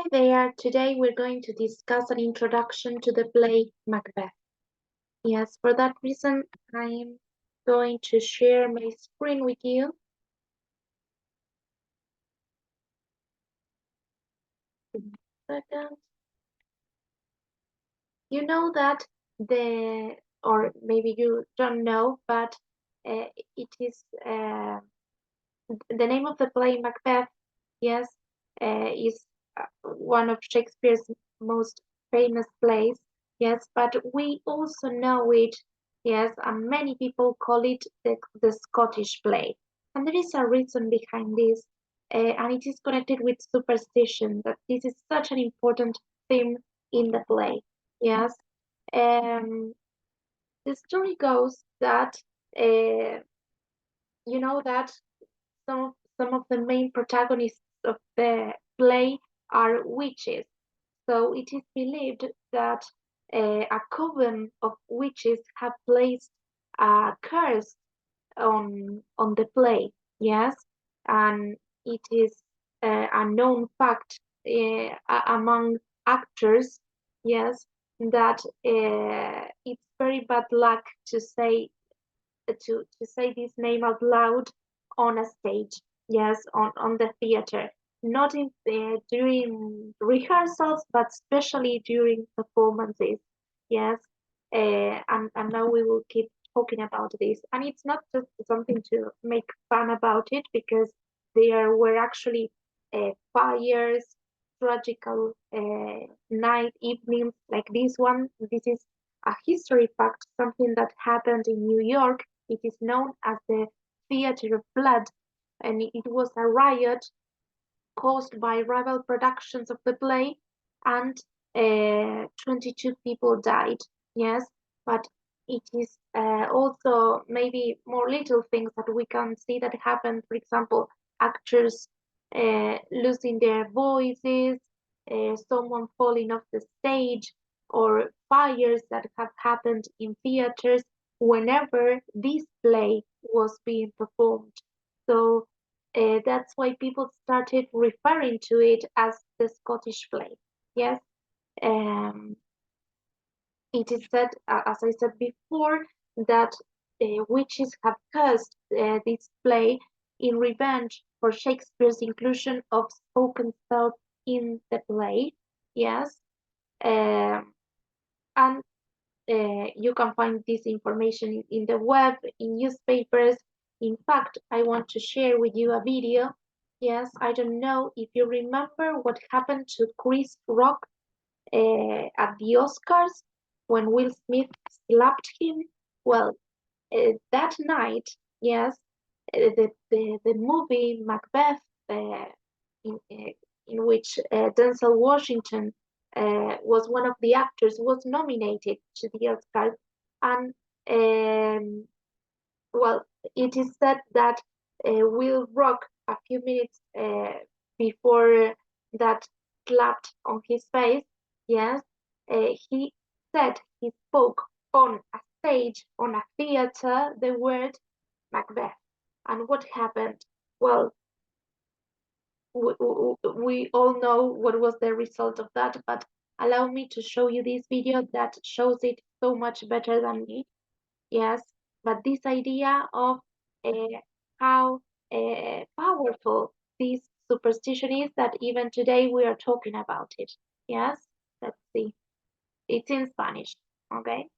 Hi there, today we're going to discuss an introduction to the play Macbeth. Yes, for that reason, I'm going to share my screen with you. Second. You know that or maybe you don't know, but it is the name of the play Macbeth, yes, is one of Shakespeare's most famous plays, yes, but we also know it, yes, and many people call it the Scottish play. And there is a reason behind this, and it is connected with superstition, that this is such an important theme in the play, yes. Um, the story goes that you know that some of the main protagonists of the play are witches. So it is believed that a coven of witches have placed a curse on the play. Yes, and it is a known fact among actors. Yes, that it's very bad luck to say this name out loud on a stage, yes, on the theater, not in during rehearsals, but especially during performances, yes. And now we will keep talking about this, and it's not just something to make fun about it, because there were actually fires, tragical night evenings like this one. This is a history fact, something that happened in New York. It is known as the Theater of Blood, and it was a riot caused by rival productions of the play, and 22 people died. Yes, but it is also maybe more little things that we can see that happen. For example, actors losing their voices, someone falling off the stage, or fires that have happened in theaters whenever this play was being performed. So that's why people started referring to it as the Scottish play. Yes, um, it is said, as I said before, that witches have cursed this play in revenge for Shakespeare's inclusion of spoken spells in the play. Yes, um, and you can find this information in the web, in newspapers. In fact, I want to share with you a video. Yes, I don't know if you remember what happened to Chris Rock at the Oscars when Will Smith slapped him. Well, that night, yes, the movie Macbeth, in which Denzel Washington was one of the actors, was nominated to the Oscars, and well, it is said that Will Rock, a few minutes before that slapped on his face, yes, he spoke on a stage, on a theater, the word Macbeth. And what happened? Well, we all know what was the result of that, but allow me to show you this video that shows it so much better than me. Yes, but this idea of how powerful this superstition is, that even today we are talking about it. Yes, let's see. It's in Spanish, okay?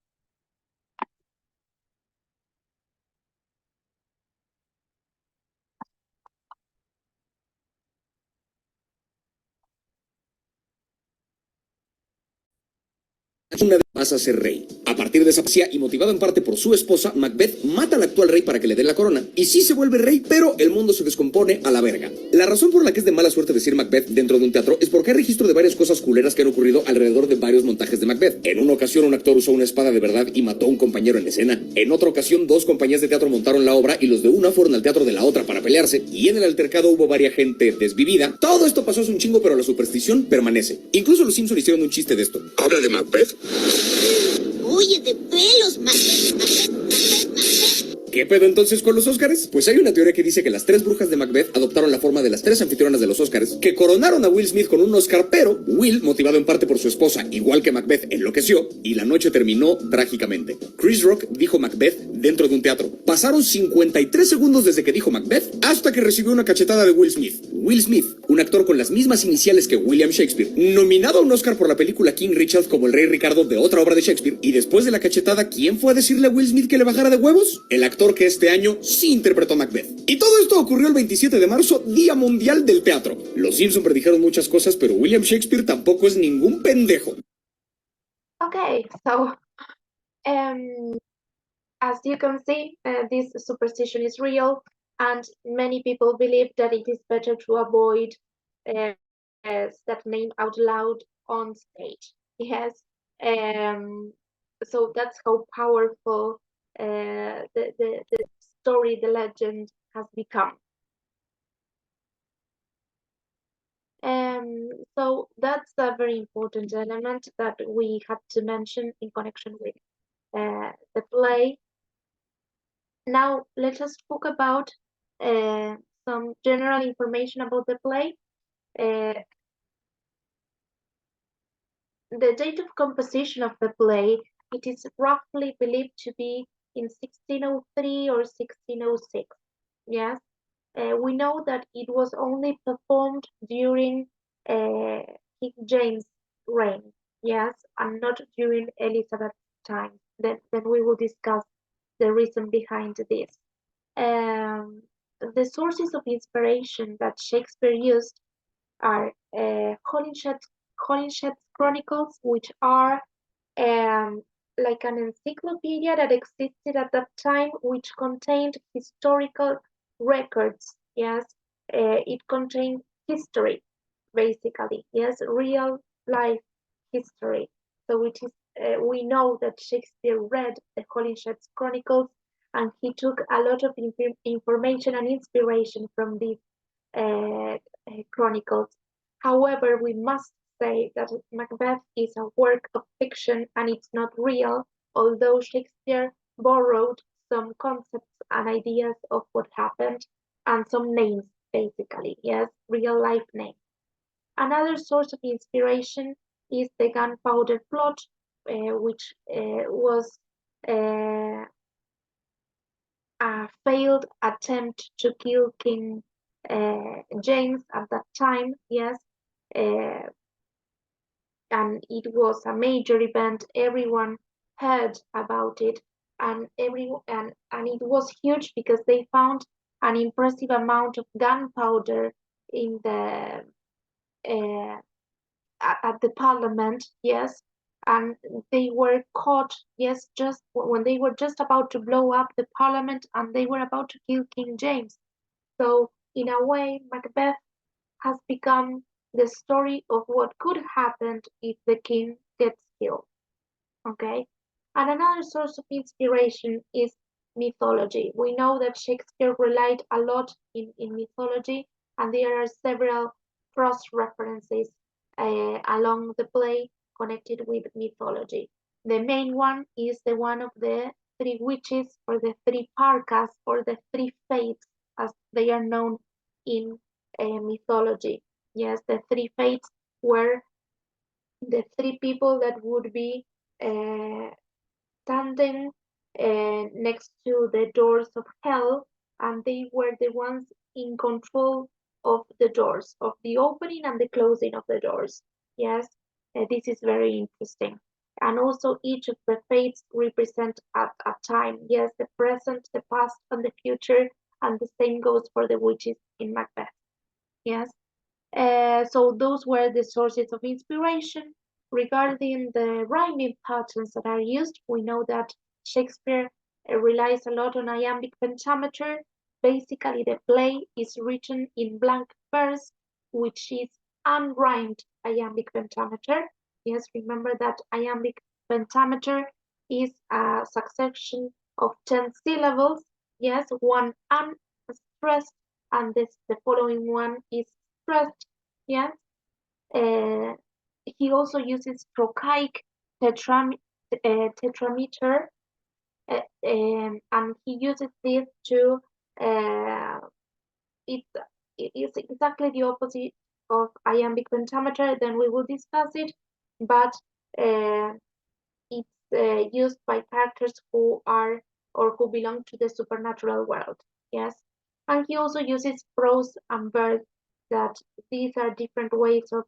Una vez más a ser rey. A partir de esa poesía y motivado en parte por su esposa, Macbeth mata al actual rey para que le den la corona. Y sí se vuelve rey, pero el mundo se descompone a la verga. La razón por la que es de mala suerte decir Macbeth dentro de un teatro es porque hay registro de varias cosas culeras que han ocurrido alrededor de varios montajes de Macbeth. En una ocasión un actor usó una espada de verdad y mató a un compañero en escena. En otra ocasión 2 compañías de teatro montaron la obra y los de una fueron al teatro de la otra para pelearse. Y en el altercado hubo varias gente desvivida. Todo esto pasó hace un chingo, pero la superstición permanece. Incluso los Simpsons hicieron un chiste de esto. ¿Habla de Macbeth? Oye, de pelos, Macbeth. ¿Qué pedo entonces con los Oscars? Pues hay una teoría que dice que las tres brujas de Macbeth adoptaron la forma de las tres anfitrionas de los Oscars, que coronaron a Will Smith con un Oscar, pero Will, motivado en parte por su esposa, igual que Macbeth, enloqueció y la noche terminó trágicamente. Chris Rock dijo Macbeth dentro de un teatro. Pasaron 53 segundos desde que dijo Macbeth hasta que recibió una cachetada de Will Smith. Will Smith, un actor con las mismas iniciales que William Shakespeare, nominado a un Oscar por la película King Richard como el Rey Ricardo de otra obra de Shakespeare, y después de la cachetada, ¿quién fue a decirle a Will Smith que le bajara de huevos? El actor que este año sí interpretó a Macbeth. Y todo esto ocurrió el 27 de marzo, Día Mundial del Teatro. Los Simpson predijeron muchas cosas, pero William Shakespeare tampoco es ningún pendejo. Okay, so as you can see, this superstition is real, and many people believe that it is better to avoid that name out loud on stage. Yes, so that's how powerful the story, the legend has become. So that's a very important element that we had to mention in connection with the play. Now let us talk about some general information about the play. The date of composition of the play, it is roughly believed to be in 1603 or 1606. Yes, we know that it was only performed during King James' reign. Yes, and not during Elizabeth's time. Then we will discuss the reason behind this. The sources of inspiration that Shakespeare used are Holinshead's Chronicles, which are like an encyclopedia that existed at that time, which contained historical records. Yes, it contained history, basically. Yes, real life history. So it is. We know that Shakespeare read the Holinshead's Chronicles, and he took a lot of information and inspiration from these chronicles. However, we must say that Macbeth is a work of fiction and it's not real, although Shakespeare borrowed some concepts and ideas of what happened and some names, basically, yes, real life names. Another source of inspiration is the gunpowder plot, which was a failed attempt to kill King James at that time, yes, and it was a major event. Everyone heard about it, and it was huge because they found an impressive amount of gunpowder in the at the parliament, yes, and they were caught, yes, just when they were just about to blow up the parliament and they were about to kill King James. So in a way, Macbeth has become the story of what could happen if the king gets killed. Okay, and another source of inspiration is mythology. We know that Shakespeare relied a lot in mythology, and there are several cross references along the play connected with mythology. The main one is the one of the three witches, or the three parkas, or the three fates, as they are known in mythology. Yes, the three fates were the three people that would be standing next to the doors of hell, and they were the ones in control of the doors, of the opening and the closing of the doors. Yes, this is very interesting. And also each of the fates represent a time. Yes, the present, the past, and the future, and the same goes for the witches in Macbeth. Yes, so those were the sources of inspiration. Regarding the rhyming patterns that are used, we know that Shakespeare relies a lot on iambic pentameter. Basically, the play is written in blank verse, which is unrhymed iambic pentameter. Yes, remember that iambic pentameter is a succession of 10 syllables. Yes, one unstressed, and the following one is stressed. Yes. He also uses trochaic tetrameter, and he uses this to it, it is exactly the opposite of iambic pentameter. Then we will discuss it, but uh, it's used by characters who are or who belong to the supernatural world. Yes, and he also uses prose and verse. That these are different ways of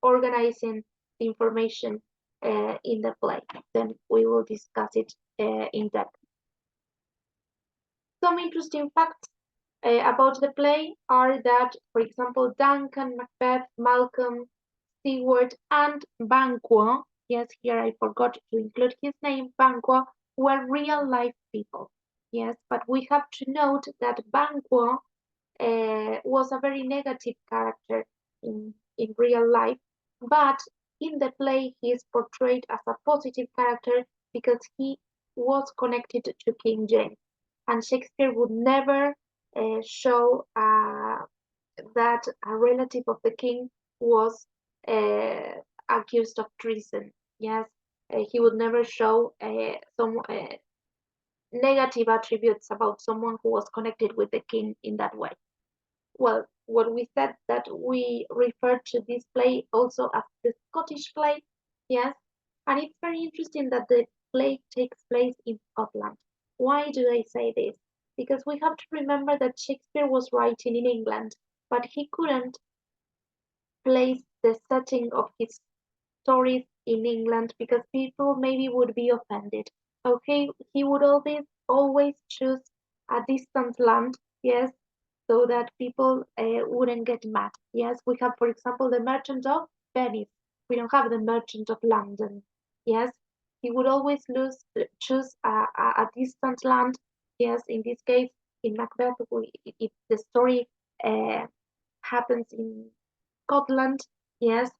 organizing the information in the play. Then we will discuss it in depth. Some interesting facts about the play are that, for example, Duncan, Macbeth, Malcolm, Stewart, and Banquo, yes, here I forgot to include his name, Banquo, were real life people. Yes, but we have to note that Banquo was a very negative character in real life, but in the play he is portrayed as a positive character because he was connected to King James, and Shakespeare would never show that a relative of the king was uh, accused of treason. Yes, he would never show some negative attributes about someone who was connected with the king in that way. Well, what we said that we refer to this play also as the Scottish play, yes, and it's very interesting that the play takes place in Scotland. Why do I say this? Because we have to remember that Shakespeare was writing in England, but he couldn't place the setting of his stories in England because people maybe would be offended. Okay, he would always choose a distant land, yes, so that people wouldn't get mad. Yes, we have, for example, the Merchant of Venice. We don't have the Merchant of London. Yes, he would always choose a distant land. Yes, in this case, in Macbeth, if the story uh, happens in Scotland, yes,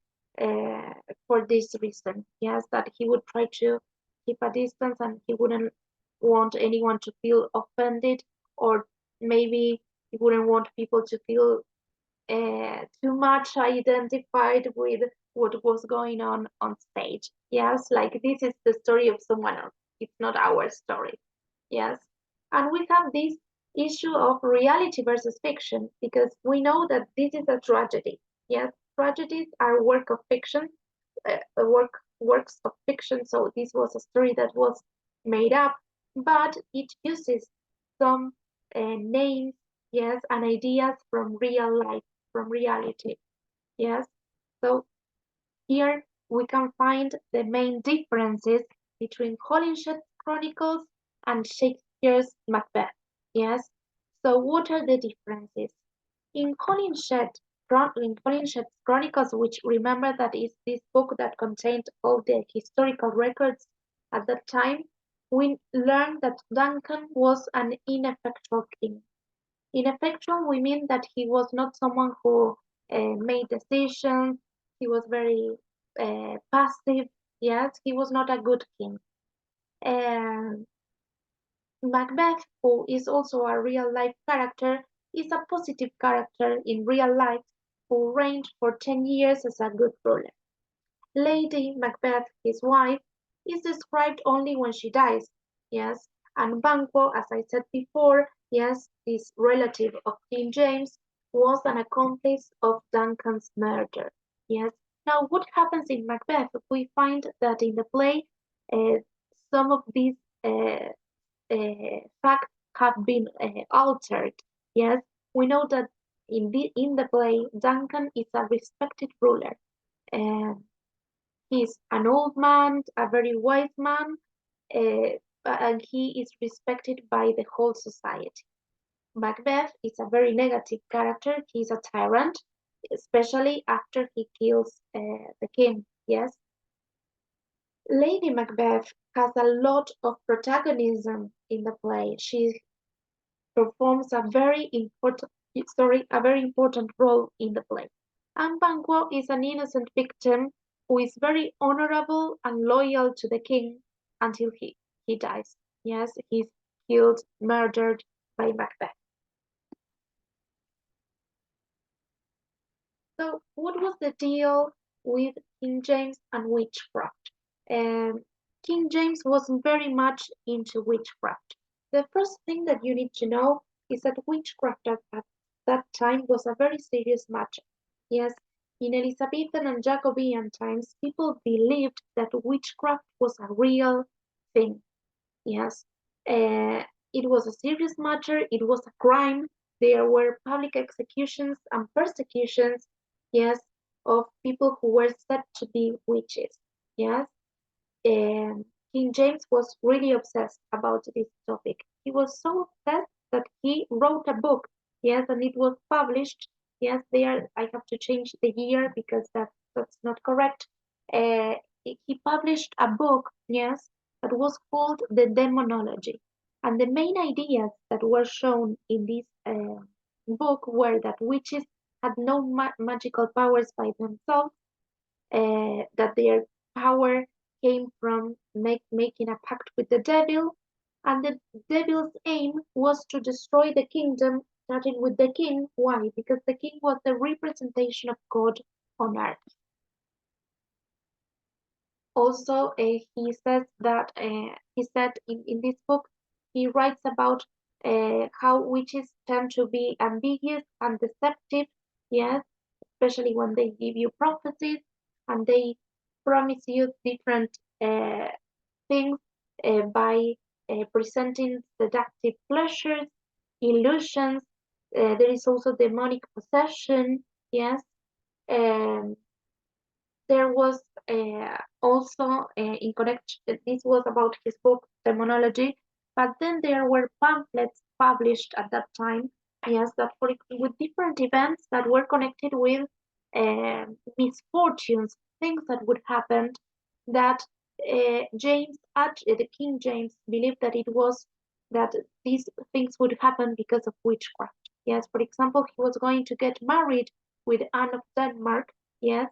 uh, for this reason, yes, that he would try to keep a distance and he wouldn't want anyone to feel offended, or maybe he wouldn't want people to feel too much identified with what was going on stage. Yes, like this is the story of someone else. It's not our story. Yes, and we have this issue of reality versus fiction because we know that this is a tragedy. Yes, tragedies are work of fiction, works of fiction. So this was a story that was made up, but it uses some names, yes, and ideas from real life, from reality. Yes, so here we can find the main differences between Holinshed's Chronicles and Shakespeare's Macbeth. Yes, so what are the differences? In Holinshed's Chronicles, which remember that is this book that contained all the historical records at that time, we learn that Duncan was an ineffectual king. Ineffectual, we mean that he was not someone who made decisions, he was very passive, yes, he was not a good king. And Macbeth, who is also a real life character, is a positive character in real life who reigned for 10 years as a good ruler. Lady Macbeth, his wife, is described only when she dies, yes, and Banquo, as I said before, yes, this relative of King James, was an accomplice of Duncan's murder, yes. Now, what happens in Macbeth? We find that in the play, uh, some of these facts have been altered, yes. We know that in the play, Duncan is a respected ruler. Um, He's an old man, a very wise man, uh, and he is respected by the whole society. Macbeth is a very negative character. He's a tyrant, especially after he kills the king. Yes, Lady Macbeth has a lot of protagonism in the play. She performs a very important role in the play. And Banquo is an innocent victim who is very honorable and loyal to the king until he dies. Yes, he's killed, murdered by Macbeth. So, what was the deal with King James and witchcraft? Um, King James was very much into witchcraft. The first thing that you need to know is that witchcraft at that time was a very serious matter. Yes, in Elizabethan and Jacobean times, people believed that witchcraft was a real thing. Yes, uh, it was a serious matter, it was a crime. There were public executions and persecutions, yes, of people who were said to be witches. Yes, and King James was really obsessed about this topic. He was so obsessed that he wrote a book, yes, and it was published. Yes, there I have to change the year because that's not correct. Uh, he published a book, yes, that was called The Demonology. And the main ideas that were shown in this book were that witches had no magical powers by themselves, that their power came from making a pact with the devil, and the devil's aim was to destroy the kingdom, starting with the king. Why? Because the king was the representation of God on earth. Also, he said in this book, he writes about how witches tend to be ambiguous and deceptive, yes, especially when they give you prophecies and they promise you different things by presenting seductive pleasures, illusions. There is also demonic possession, yes. Um, there was also in connection, this was about his book Demonology, but then there were pamphlets published at that time, yes, that with different events that were connected with misfortunes, things that would happen, that the King James believed that it was that these things would happen because of witchcraft. Yes, for example, he was going to get married with Anne of Denmark, yes,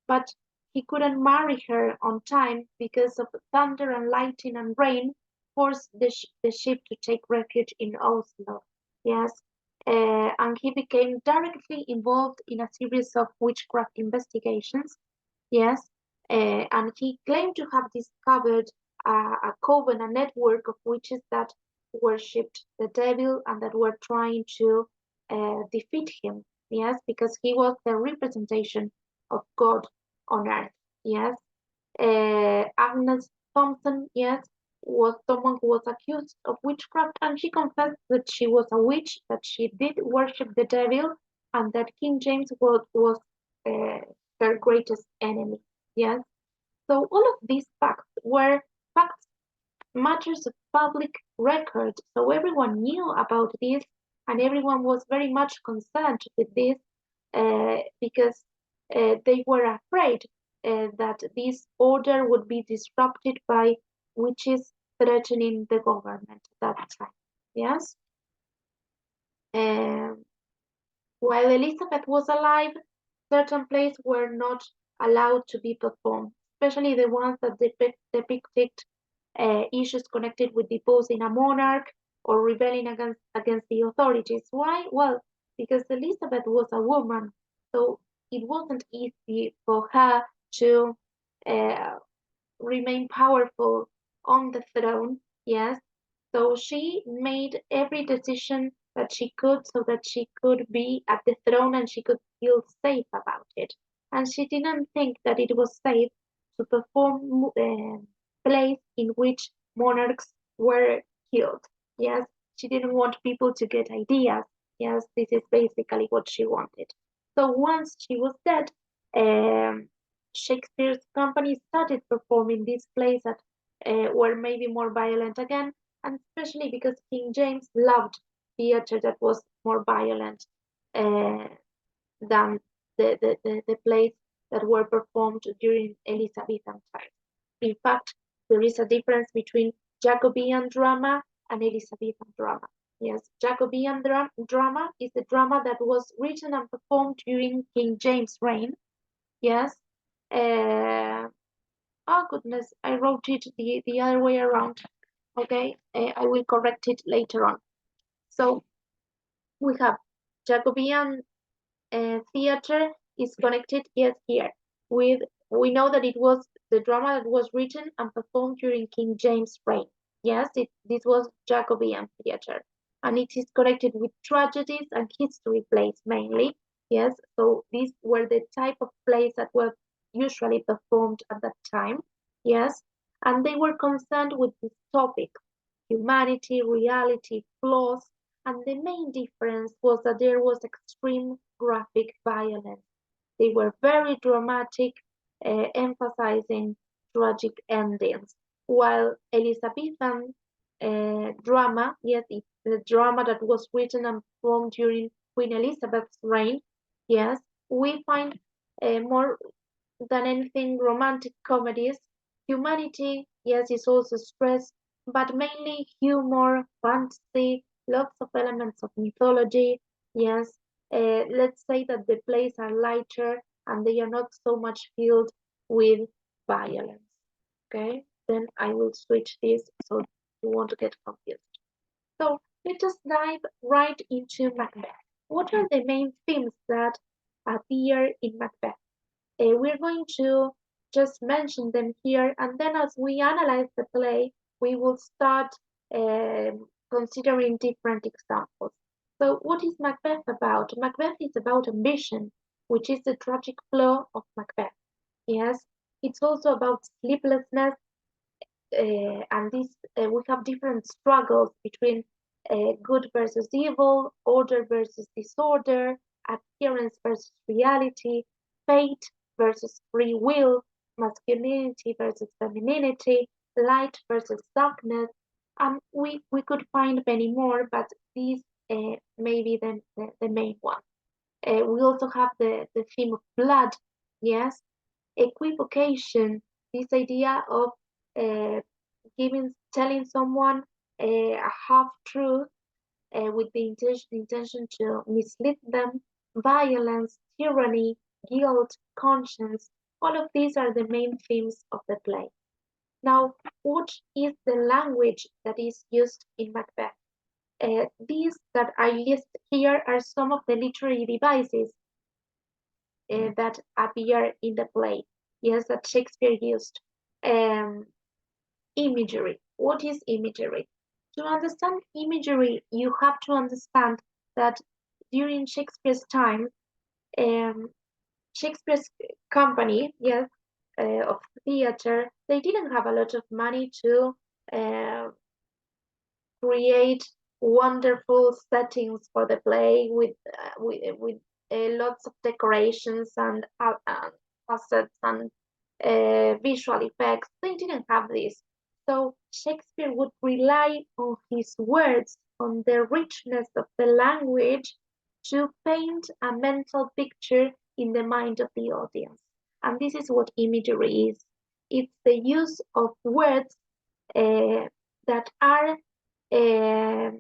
but he couldn't marry her on time because of thunder and lightning and rain forced the ship to take refuge in Oslo. Yes, and he became directly involved in a series of witchcraft investigations. Yes, and he claimed to have discovered a coven, a network of witches that worshipped the devil and that were trying to defeat him. Yes, because he was the representation of God on earth. Yes, Agnes Thompson, yes, was someone who was accused of witchcraft, and she confessed that she was a witch, that she did worship the devil, and that King James was uh, her greatest enemy. Yes, so all of these facts were facts, matters of public record, so everyone knew about this, and everyone was very much concerned with this because they were afraid that this order would be disrupted by witches threatening the government at that time. Yes. Um, while Elizabeth was alive, certain plays were not allowed to be performed, especially the ones that depicted issues connected with deposing a monarch or rebelling against the authorities. Why? Well, because Elizabeth was a woman, so it wasn't easy for her to uh, remain powerful on the throne. Yes, so she made every decision that she could so that she could be at the throne and she could feel safe about it. And she didn't think that it was safe to perform plays in which monarchs were killed. Yes, she didn't want people to get ideas. Yes, this is basically what she wanted. So once she was dead, um, Shakespeare's company started performing these plays that were maybe more violent again, and especially because King James loved theater that was more violent uh, than the plays that were performed during Elizabethan times. In fact, there is a difference between Jacobean drama and Elizabethan drama. Yes, Jacobean drama is the drama that was written and performed during King James' reign. Yes. Uh, oh goodness, I wrote it the other way around. Okay, I will correct it later on. So we have Jacobean theater is connected, yes, here with we know that it was the drama that was written and performed during King James' reign. Yes, this was Jacobean theater, and it is connected with tragedies and history plays mainly. Yes, so these were the type of plays that were usually performed at that time. Yes, and they were concerned with this topic, humanity, reality, flaws, and the main difference was that there was extreme graphic violence. They were very dramatic, emphasizing tragic endings, while Elizabethan drama, yes, it's the drama that was written and performed during Queen Elizabeth's reign, yes, we find more than anything romantic comedies. Humanity, yes, is also stressed, but mainly humor, fantasy, lots of elements of mythology. Yes, let's say that the plays are lighter and they are not so much filled with violence. Okay, then I will switch this so you won't get confused. So let us dive right into Macbeth. What are the main themes that appear in Macbeth? We're going to just mention them here, and then as we analyze the play, we will start considering different examples. So, what is Macbeth about? Macbeth is about ambition, which is the tragic flaw of Macbeth. Yes, it's also about sleeplessness, and this we have different struggles between good versus evil, order versus disorder, appearance versus reality, fate versus free will, masculinity versus femininity, light versus darkness, and we could find many more, but these may be the main one. We also have the theme of blood, yes, equivocation, this idea of uh, telling someone a half truth with the intention to mislead them, violence, tyranny, guilt, conscience. All of these are the main themes of the play. Now, what is the language that is used in Macbeth? These that I list here are some of the literary devices that appear in the play. Yes, that Shakespeare used. Um, Imagery. What is imagery? To understand imagery, you have to understand that during Shakespeare's time, um, Shakespeare's company, yes, of theater, they didn't have a lot of money to uh, create wonderful settings for the play with lots of decorations and assets and visual effects. They didn't have this. So Shakespeare would rely on his words, on the richness of the language to paint a mental picture in the mind of the audience. And this is what imagery is. It's the use of words that are uh,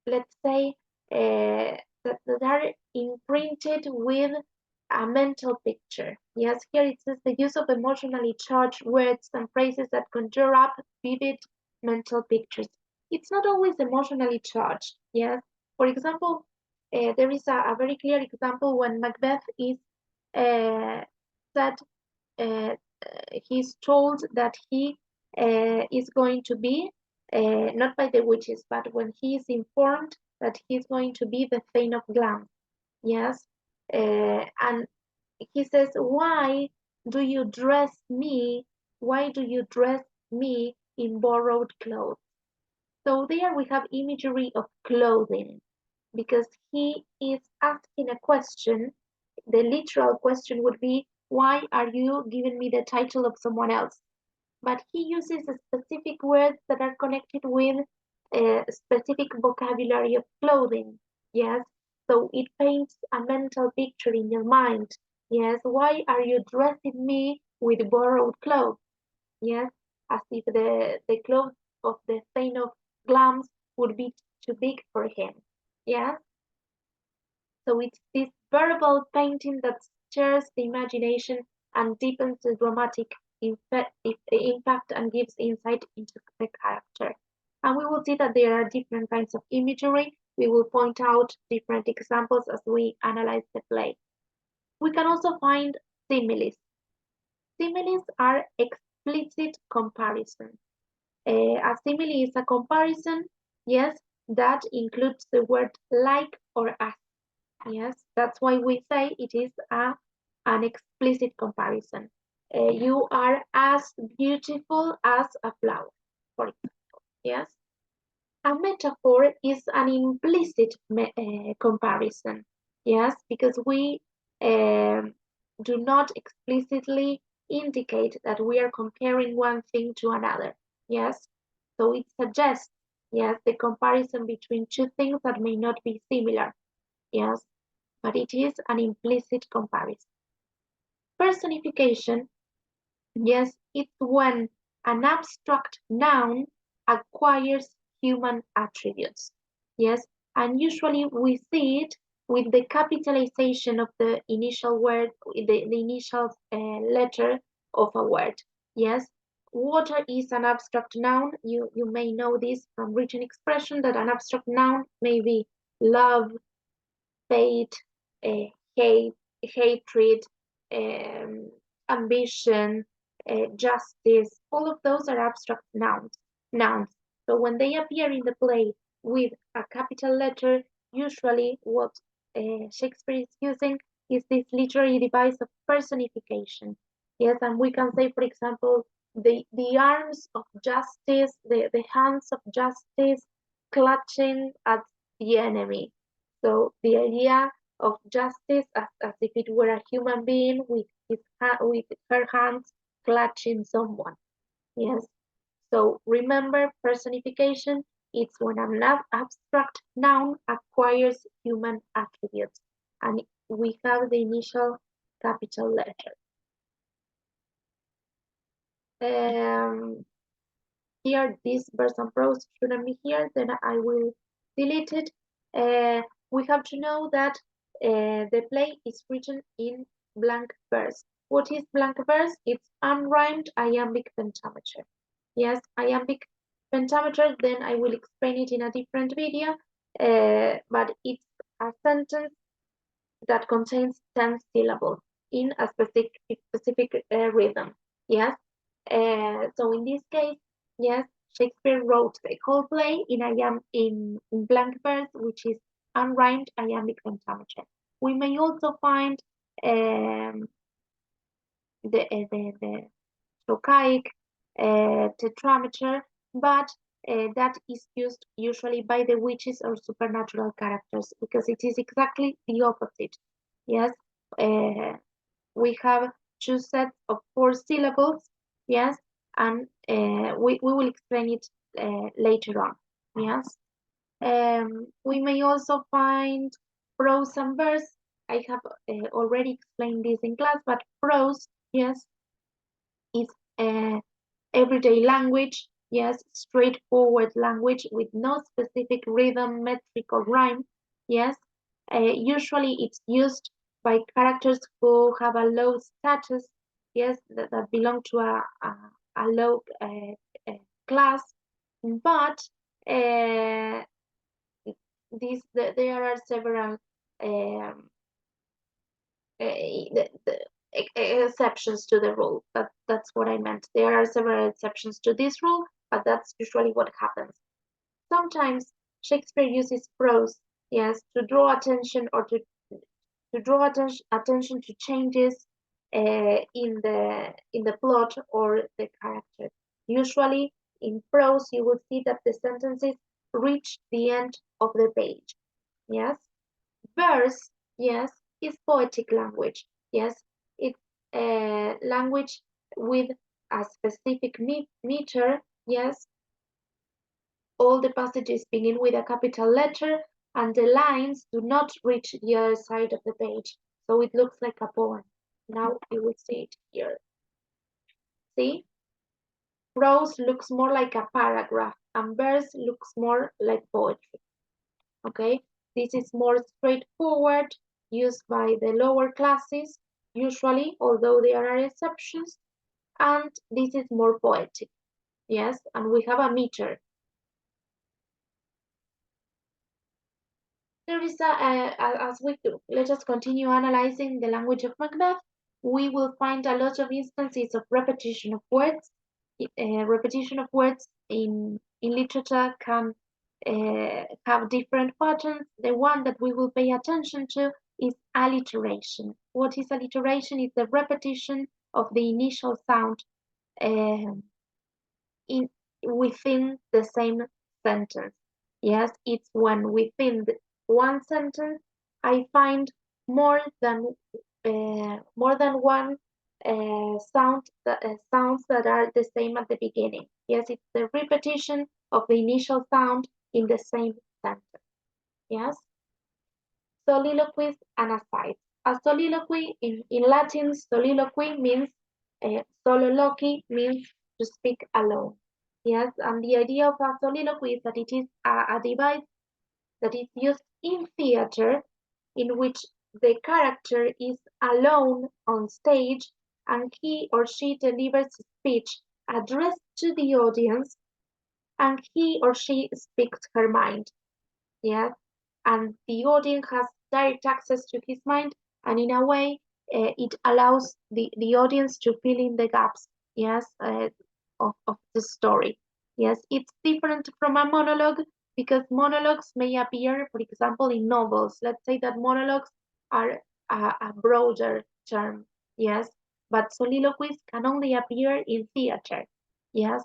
let's say, that are imprinted with a mental picture. Yes, here it says the use of emotionally charged words and phrases that conjure up vivid mental pictures. It's not always emotionally charged. Yes, for example, there is a very clear example when Macbeth is said he's told that he is going to be, not by the witches, but when he is informed that he's going to be the Thane of Glam. Yes. And he says, why do you dress me? Why do you dress me in borrowed clothes? So there we have imagery of clothing because he is asking a question. The literal question would be, why are you giving me the title of someone else? But he uses specific words that are connected with a specific vocabulary of clothing. Yes, so it paints a mental picture in your mind. Yes, why are you dressing me with borrowed clothes? Yes, as if the clothes of the Thane of Glams would be too big for him. Yes, so it's this verbal painting that stirs the imagination and deepens the dramatic impact and gives insight into the character. And we will see that there are different kinds of imagery. We will point out different examples as we analyze the play. We can also find similes. Similes are explicit comparison. A simile is a comparison, yes, that includes the word like or as. Yes, that's why we say it is an explicit comparison. You are as beautiful as a flower, for example. Yes. A metaphor is an implicit comparison. Yes, because we um, do not explicitly indicate that we are comparing one thing to another. Yes, so it suggests, yes, the comparison between two things that may not be similar. Yes, but it is an implicit comparison. Personification, yes, it's when an abstract noun acquires human attributes. Yes, and usually we see it with the capitalization of the initial word, the initial letter of a word. Yes, water is an abstract noun. You may know this from written expression that an abstract noun may be love, fate, uh, hate, hatred, um, ambition, justice. All of those are abstract nouns. Nouns. So when they appear in the play with a capital letter, usually what Shakespeare is using is this literary device of personification. Yes, and we can say, for example, the arms of justice, the hands of justice clutching at the enemy. So the idea of justice as if it were a human being with with her hands clutching someone. Yes. So remember, personification, it's when an abstract noun acquires human attributes, and we have the initial capital letter. Here, this verse and prose shouldn't be here, then I will delete it. We have to know that the play is written in blank verse. What is blank verse? It's unrhymed iambic pentameter. Yes, iambic pentameter, then I will explain it in a different video, but it's a sentence that contains 10 syllables in a specific rhythm. Yes, so in this case, yes, Shakespeare wrote the whole play in blank verse, which is unrhymed iambic pentameter. We may also find um, the trochaic tetrameter, but that is used usually by the witches or supernatural characters because it is exactly the opposite. Yes, we have two sets of 4 syllables. Yes, and we will explain it later on. Yes, we may also find prose and verse. I have already explained this in class, but prose, yes, is everyday language, yes, straightforward language with no specific rhythm, metric, or rhyme, yes. Usually it's used by characters who have a low status, yes, that belong to a low class, but uh, there are several um, exceptions to the rule. That's what I meant. There are several exceptions to this rule, but that's usually what happens. Sometimes Shakespeare uses prose, yes, to draw attention or to draw attention to changes in the plot or the character. Usually in prose, you will see that the sentences reach the end of the page. Yes, verse, yes, is poetic language. Yes, it's language with a specific meter. Yes, all the passages begin with a capital letter and the lines do not reach the other side of the page. So it looks like a poem. Now you will see it here. See? Prose looks more like a paragraph and verse looks more like poetry. Okay, this is more straightforward, used by the lower classes, usually, although there are exceptions, and this is more poetic. Yes, and we have a meter. There is as we do. Let us continue analyzing the language of Macbeth. we will find a lot of instances of repetition of words. Repetition of words in literature can have different patterns. The one that we will pay attention to is alliteration. What is alliteration? It's the repetition of the initial sound within the same sentence. Yes, it's when within one sentence I find more than one sounds that are the same at the beginning. Yes, it's the repetition of the initial sound in the same sentence. Yes. Soliloquies and asides. A soliloquy in Latin, soliloquy means sololoquy means to speak alone. Yes, and the idea of a soliloquy is that it is a device that is used in theater in which the character is alone on stage and he or she delivers a speech addressed to the audience and he or she speaks her mind. Yes, and the audience has direct access to his mind, and in a way, it allows the audience to fill in the gaps, yes, of the story. Yes, it's different from a monologue because monologues may appear, for example, in novels. Let's say that monologues are a broader term, yes, but soliloquies can only appear in theater. Yes,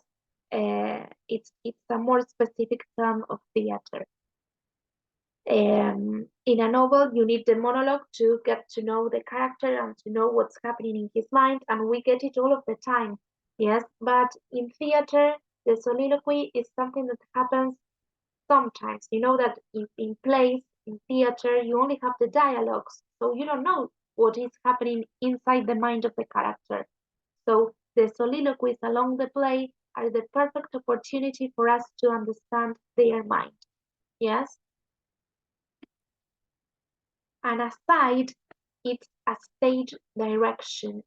it's a more specific term of theater. In a novel, you need the monologue to get to know the character and to know what's happening in his mind, and we get it all of the time. Yes, but in theater, the soliloquy is something that happens sometimes. You know that in plays, in theater, you only have the dialogues, so you don't know what is happening inside the mind of the character. So the soliloquies along the play are the perfect opportunity for us to understand their mind. Yes. An aside, it's a stage direction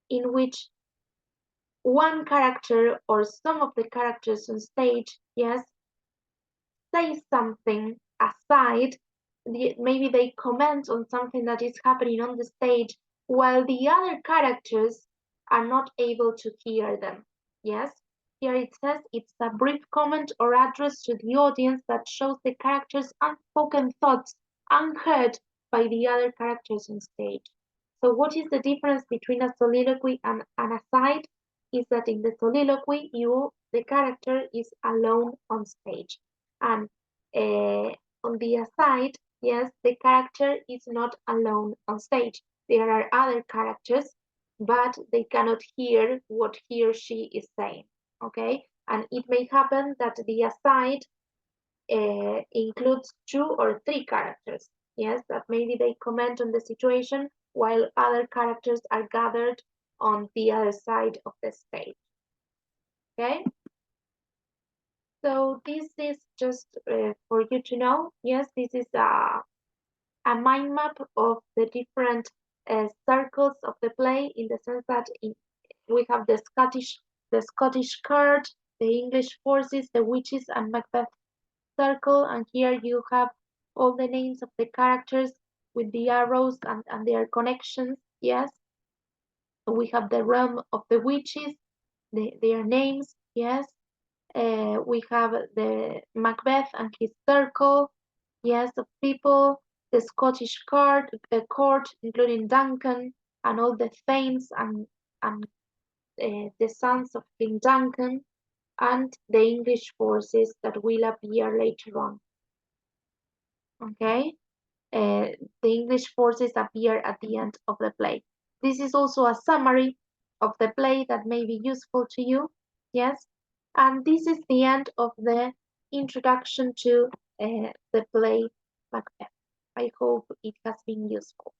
in which one character or some of the characters on stage, yes, say something aside, maybe they comment on something that is happening on the stage while the other characters are not able to hear them. Yes, here it says it's a brief comment or address to the audience that shows the character's unspoken thoughts unheard by the other characters on stage. So what is the difference between a soliloquy and an aside? Is that in the soliloquy, the character, is alone on stage. And on the aside, yes, the character is not alone on stage. There are other characters, but they cannot hear what he or she is saying, okay? And it may happen that the aside includes 2 or 3 characters, yes, that maybe they comment on the situation while other characters are gathered on the other side of the stage, okay? So this is just for you to know. Yes, this is a mind map of the different circles of the play, in the sense that we have the Scottish card, the English forces, the witches, and Macbeth circle, and here you have all the names of the characters with the arrows and their connections. Yes, we have the realm of the witches, their names. Yes. We have the Macbeth and his circle, yes, of people, the Scottish court, including Duncan and all the thanes and the sons of King Duncan, and the English forces that will appear later on. Okay, the English forces appear at the end of the play. This is also a summary of the play that may be useful to you. Yes. And this is the end of the introduction to the play Macbeth. I hope it has been useful.